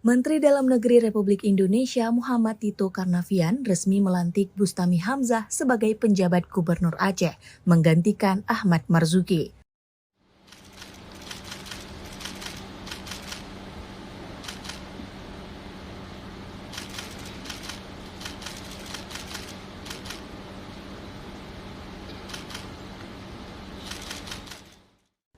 Menteri Dalam Negeri Republik Indonesia Muhammad Tito Karnavian resmi melantik Bustami Hamzah sebagai penjabat Gubernur Aceh, menggantikan Ahmad Marzuki.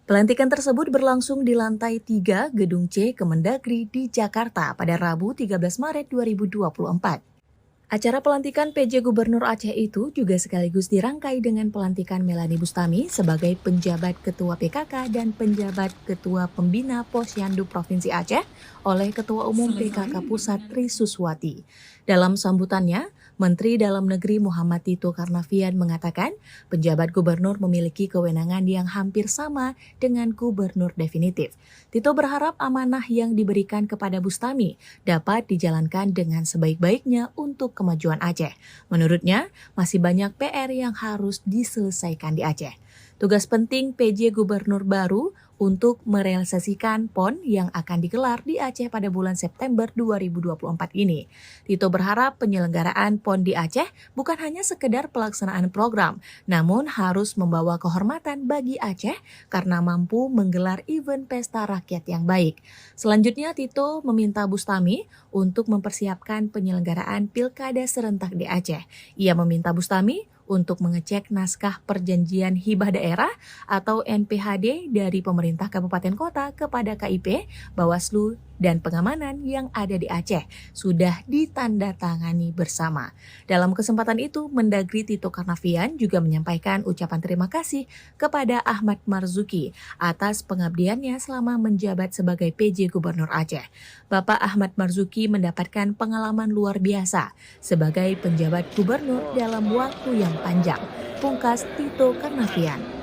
Pelantikan tersebut berlangsung di lantai 3 Gedung C Kemendagri di Jakarta pada Rabu 13 Maret 2024. Acara pelantikan PJ Gubernur Aceh itu juga sekaligus dirangkai dengan pelantikan Melani Bustami sebagai penjabat Ketua PKK dan penjabat Ketua Pembina Posyandu Provinsi Aceh oleh Ketua Umum PKK Pusat Tri Suswati. Dalam sambutannya, Menteri Dalam Negeri Muhammad Tito Karnavian mengatakan penjabat gubernur memiliki kewenangan yang hampir sama dengan gubernur definitif. Tito berharap amanah yang diberikan kepada Bustami dapat dijalankan dengan sebaik-baiknya untuk kemajuan Aceh. Menurutnya, masih banyak PR yang harus diselesaikan di Aceh. Tugas penting PJ Gubernur baru untuk merealisasikan PON yang akan digelar di Aceh pada bulan September 2024 ini. Tito berharap penyelenggaraan PON di Aceh bukan hanya sekedar pelaksanaan program, namun harus membawa kehormatan bagi Aceh karena mampu menggelar event pesta rakyat yang baik. Selanjutnya, Tito meminta Bustami untuk mempersiapkan penyelenggaraan pilkada serentak di Aceh. Ia meminta Bustami untuk mengecek naskah perjanjian hibah daerah atau NPHD dari pemerintah kabupaten kota kepada KIP, Bawaslu, dan pengamanan yang ada di Aceh sudah ditandatangani bersama. Dalam kesempatan itu, Mendagri Tito Karnavian juga menyampaikan ucapan terima kasih kepada Ahmad Marzuki atas pengabdiannya selama menjabat sebagai PJ Gubernur Aceh. Bapak Ahmad Marzuki mendapatkan pengalaman luar biasa sebagai penjabat gubernur dalam waktu yang panjang, pungkas Tito Karnavian.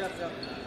Siap, siap.